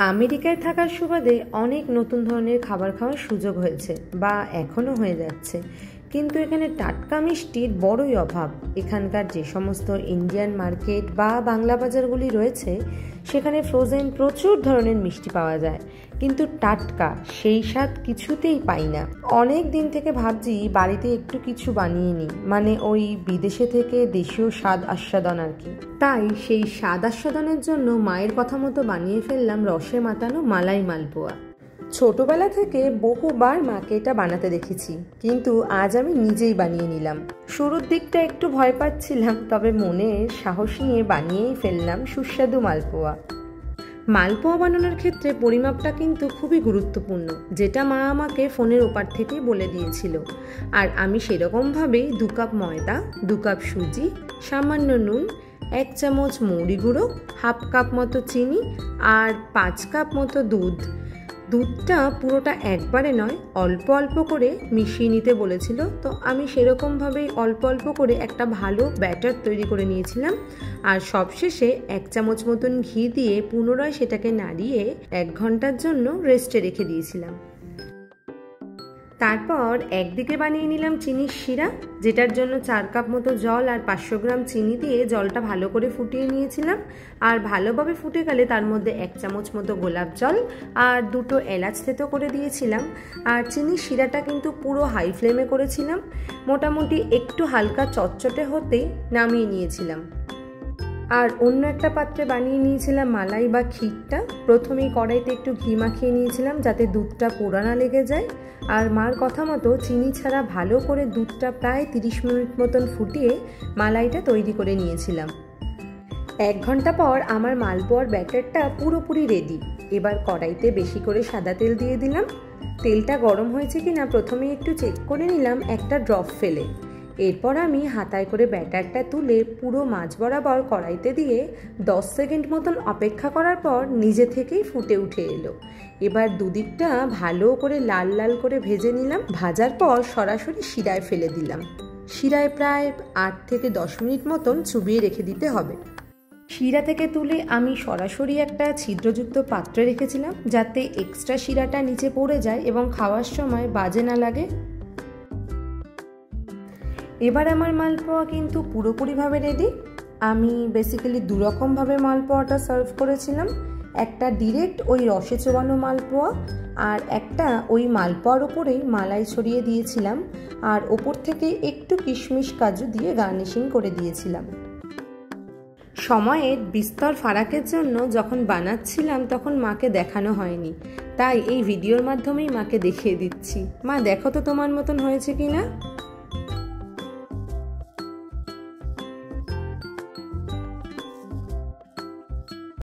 আমেরিকায় থাকার সুবাদে অনেক নতুন ধরনের খাবার খাওয়ার সুযোগ হয়েছে বা এখনও হয়ে যাচ্ছে, কিন্তু এখানে টাটকা মিষ্টির বড়ই অভাব। এখানকার যে সমস্ত ইন্ডিয়ান মার্কেট বা বাংলা বাজারগুলি রয়েছে সেখানে ফ্রোজেন প্রচুর ধরনের মিষ্টি পাওয়া যায়, কিন্তু টাটকা সেই স্বাদ কিছুতেই পাই না। অনেক দিন থেকে ভাবছি বাড়িতে একটু কিছু বানিয়ে নিই, মানে ওই বিদেশে থেকে দেশীয় স্বাদ আস্বাদন আর কি। তাই সেই স্বাদ আস্বাদনের জন্য মায়ের কথা মতো বানিয়ে ফেললাম রসে মাতানো মালাই মালপোয়া। ছোটবেলা থেকে বহুবার মাকে এটা বানাতে দেখেছি, কিন্তু আজ আমি নিজেই বানিয়ে নিলাম। শুরুর দিকটা একটু ভয় পাচ্ছিলাম, তবে মনে সাহস নিয়ে বানিয়েই ফেললাম সুস্বাদু মালপোয়া। মালপোয়া বানানোর ক্ষেত্রে পরিমাপটা কিন্তু খুবই গুরুত্বপূর্ণ, যেটা মা আমাকে ফোনের ওপার থেকেই বলে দিয়েছিল। আর আমি সেরকমভাবেই 2 কাপ ময়দা, 2 কাপ সুজি, সামান্য নুন, 1 চামচ মৌরি গুঁড়ো, হাফ কাপ মতো চিনি আর 5 কাপ মতো দুধটা পুরোটা একবারে নয়, অল্প অল্প করে মিশিয়ে নিতে বলেছিল। তো আমি সেরকমভাবেই অল্প অল্প করে একটা ভালো ব্যাটার তৈরি করে নিয়েছিলাম। আর সবশেষে 1 চামচ মতন ঘি দিয়ে পুনরায় সেটাকে নাড়িয়ে 1 ঘন্টার জন্য রেস্টে রেখে দিয়েছিলাম। তারপর একদিকে বানিয়ে নিলাম চিনির শিরা, যেটার জন্য 4 কাপ মতো জল আর 500 গ্রাম চিনি দিয়ে জলটা ভালো করে ফুটিয়ে নিয়েছিলাম। আর ভালোভাবে ফুটে গেলে তার মধ্যে 1 চামচ মতো গোলাপ জল আর 2টো এলাচ থেতো করে দিয়েছিলাম। আর চিনির শিরাটা কিন্তু পুরো হাই ফ্লেমে করেছিলাম, মোটামুটি একটু হালকা চটচটে হতেই নামিয়ে নিয়েছিলাম। আর অন্য একটা পাত্রে বানিয়ে নিয়েছিলাম মালাই বা ক্ষীরটা। প্রথমেই কড়াইতে একটু ঘি মাখিয়ে নিয়েছিলাম যাতে দুধটা পোড়া না লেগে যায়। আর মার কথা মতো চিনি ছাড়া ভালো করে দুধটা প্রায় 30 মিনিট মতন ফুটিয়ে মালাইটা তৈরি করে নিয়েছিলাম। 1 ঘন্টা পর আমার মালপোয়ার ব্যাটারটা পুরোপুরি রেডি। এবার কড়াইতে বেশি করে সাদা তেল দিয়ে দিলাম। তেলটা গরম হয়েছে কিনা প্রথমেই একটু চেক করে নিলাম একটা ড্রপ ফেলে। এরপর আমি হাতায় করে ব্যাটারটা তুলে পুরো মাঝ বরাবর কড়াইতে দিয়ে 10 সেকেন্ড মতন অপেক্ষা করার পর নিজে থেকেই ফুটে উঠে এলো। এবার দুদিকটা ভালো করে লাল লাল করে ভেজে নিলাম। ভাজার পর সরাসরি শিরায় ফেলে দিলাম। শিরায় প্রায় 8 থেকে 10 মিনিট মতন চুবিয়ে রেখে দিতে হবে। শিরা থেকে তুলে আমি সরাসরি একটা ছিদ্রযুক্ত পাত্রে রেখেছিলাম, যাতে এক্সট্রা শিরাটা নিচে পড়ে যায় এবং খাওয়ার সময় বাজে না লাগে। এবার আমার মালপোয়া কিন্তু পুরোপুরিভাবে রেডি। আমি বেসিক্যালি 2 রকমভাবে মালপোয়াটা সার্ভ করেছিলাম। একটা ডিরেক্ট ওই রসে চোবানো মালপোয়া, আর একটা ওই মালপোয়ার ওপরেই মালাই ছড়িয়ে দিয়েছিলাম আর ওপর থেকে একটু কিশমিশ কাজু দিয়ে গার্নিশিং করে দিয়েছিলাম। সময়ের বিস্তর ফারাকের জন্য যখন বানাচ্ছিলাম তখন মাকে দেখানো হয়নি, তাই এই ভিডিওর মাধ্যমেই মাকে দেখিয়ে দিচ্ছি। মা, দেখো তো তোমার মতন হয়েছে কিনা।